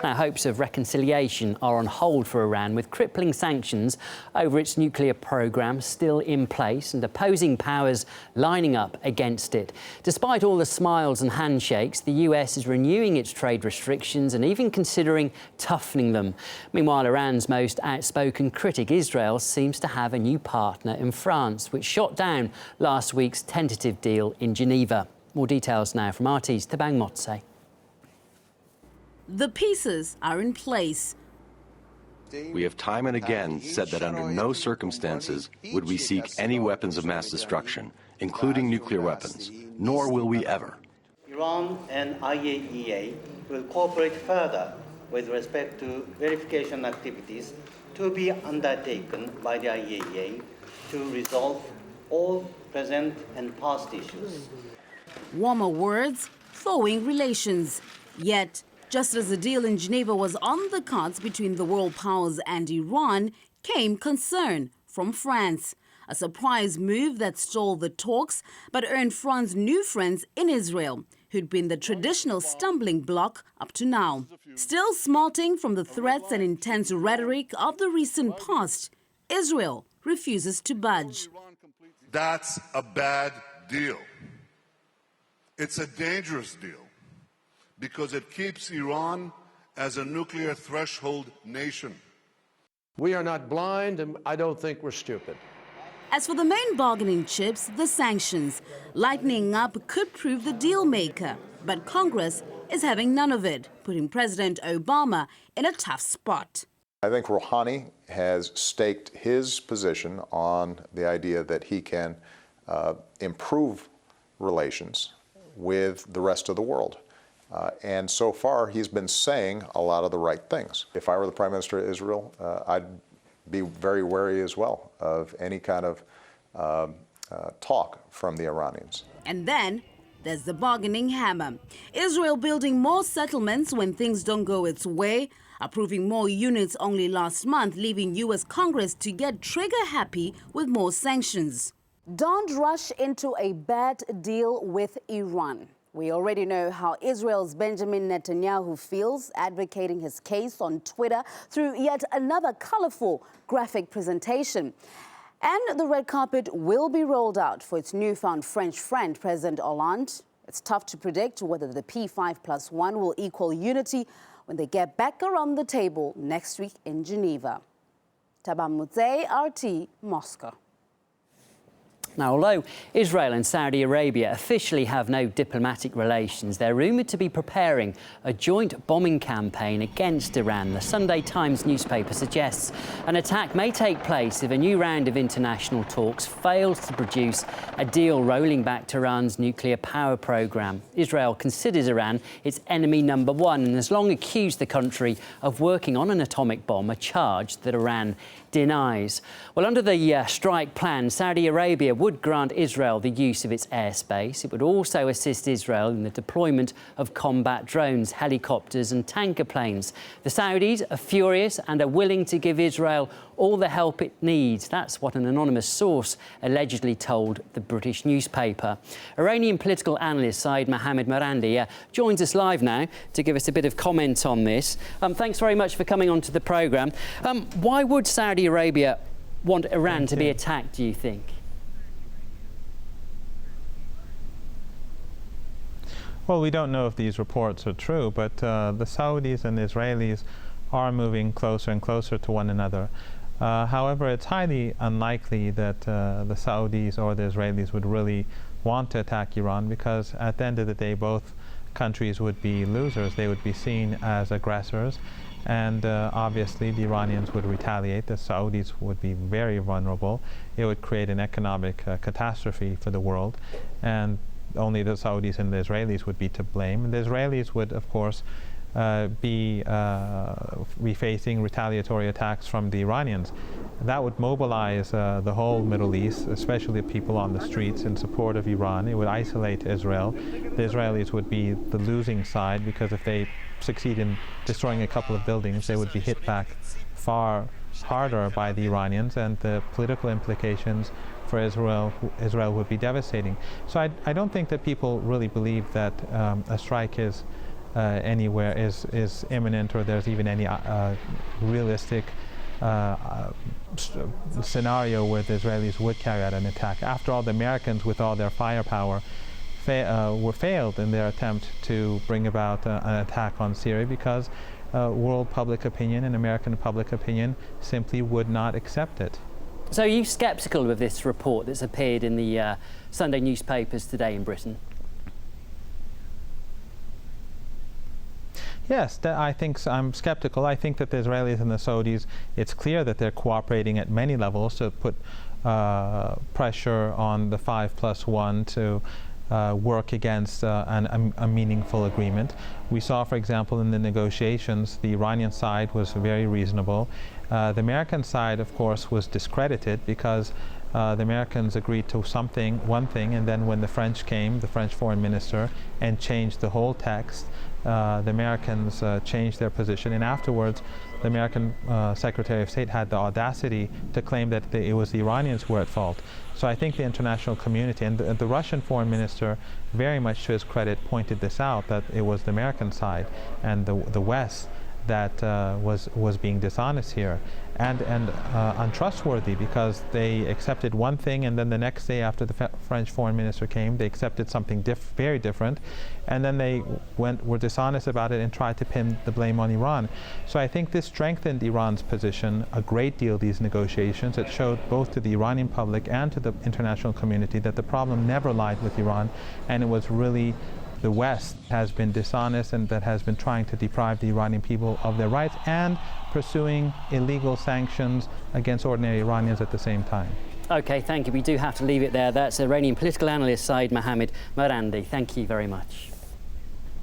Now, hopes of reconciliation are on hold for Iran, with crippling sanctions over its nuclear programme still in place and opposing powers lining up against it. Despite all the smiles and handshakes, the US is renewing its trade restrictions and even considering toughening them. Meanwhile, Iran's most outspoken critic, Israel, seems to have a new partner in France, which shot down last week's tentative deal in Geneva. More details now from RT's Tabang Motse. The pieces are in place. We have time and again said that under no circumstances would we seek any weapons of mass destruction, including nuclear weapons, nor will we ever. Iran and IAEA will cooperate further with respect to verification activities to be undertaken by the IAEA to resolve all present and past issues. Warmer words, thawing relations. Yet, just as the deal in Geneva was on the cards between the world powers and Iran, came concern from France. A surprise move that stalled the talks but earned France new friends in Israel, who'd been the traditional stumbling block up to now. Still smarting from the threats and intense rhetoric of the recent past, Israel refuses to budge. That's a bad deal. It's a dangerous deal because it keeps Iran as a nuclear threshold nation. We are not blind, and I don't think we're stupid. As for the main bargaining chips, the sanctions, lightening up could prove the deal maker. But Congress is having none of it, putting President Obama in a tough spot. I think Rouhani has staked his position on the idea that he can improve relations with the rest of the world. And so far, he's been saying a lot of the right things. If I were the Prime Minister of Israel, I'd be very wary as well of any kind of talk from the Iranians. And then there's the bargaining hammer. Israel building more settlements when things don't go its way, approving more units only last month, leaving U.S. Congress to get trigger-happy with more sanctions. Don't rush into a bad deal with Iran. We already know how Israel's Benjamin Netanyahu feels, advocating his case on Twitter through yet another colorful graphic presentation. And the red carpet will be rolled out for its newfound French friend, President Hollande. It's tough to predict whether the P5+1 will equal unity when they get back around the table next week in Geneva. Tabang Motse, RT, Moscow. Now, although Israel and Saudi Arabia officially have no diplomatic relations, they're rumoured to be preparing a joint bombing campaign against Iran. The Sunday Times newspaper suggests an attack may take place if a new round of international talks fails to produce a deal rolling back to Iran's nuclear power programme. Israel considers Iran its enemy number one and has long accused the country of working on an atomic bomb, a charge that Iran denies. Well, under the strike plan, Saudi Arabia would grant Israel the use of its airspace. It would also assist Israel in the deployment of combat drones, helicopters and tanker planes. The Saudis are furious and are willing to give Israel all the help it needs. That's what an anonymous source allegedly told the British newspaper. Iranian political analyst Saeed Mohammed Marandi joins us live now to give us a bit of comment on this. Thanks very much for coming onto the programme. Why would Saudi Arabia want Iran to be attacked, do you think? Well, we don't know if these reports are true, but the Saudis and the Israelis are moving closer and closer to one another. However, it's highly unlikely that the Saudis or the Israelis would really want to attack Iran, because at the end of the day, both countries would be losers. They would be seen as aggressors, and obviously the Iranians would retaliate. The Saudis would be very vulnerable. It would create an economic catastrophe for the world, and only the Saudis and the Israelis would be to blame. And the Israelis would, of course, be facing retaliatory attacks from the Iranians. That would mobilize the whole Middle East, especially people on the streets in support of Iran. It would isolate Israel. The Israelis would be the losing side, because if they succeed in destroying a couple of buildings, they would be hit back far harder by the Iranians, and the political implications for Israel would be devastating. So I don't think that people really believe that a strike is anywhere is imminent, or there's even any realistic scenario where the Israelis would carry out an attack. After all, the Americans, with all their firepower, were failed in their attempt to bring about an attack on Syria, because world public opinion and American public opinion simply would not accept it. So are you sceptical of this report that's appeared in the Sunday newspapers today in Britain? Yes, I think I'm skeptical. I think that the Israelis and the Saudis, it's clear that they're cooperating at many levels to put pressure on the 5+1 to work against a meaningful agreement. We saw, for example, in the negotiations, the Iranian side was very reasonable. The American side, of course, was discredited because the Americans agreed to one thing, and then when the French came, the French foreign minister, and changed the whole text, the Americans changed their position, and afterwards the American Secretary of State had the audacity to claim that it was the Iranians who were at fault. So I think the international community, and the Russian foreign minister, very much to his credit, pointed this out, that it was the American side and the West that was being dishonest here and untrustworthy, because they accepted one thing, and then the next day after the French foreign minister came, they accepted something very different, and then they were dishonest about it and tried to pin the blame on Iran. So I think this strengthened Iran's position a great deal, these negotiations. It showed both to the Iranian public and to the international community that the problem never lied with Iran, and it was really the West has been dishonest and that has been trying to deprive the Iranian people of their rights and pursuing illegal sanctions against ordinary Iranians at the same time. OK, thank you. We do have to leave it there. That's Iranian political analyst Saeed Mohammed Marandi. Thank you very much.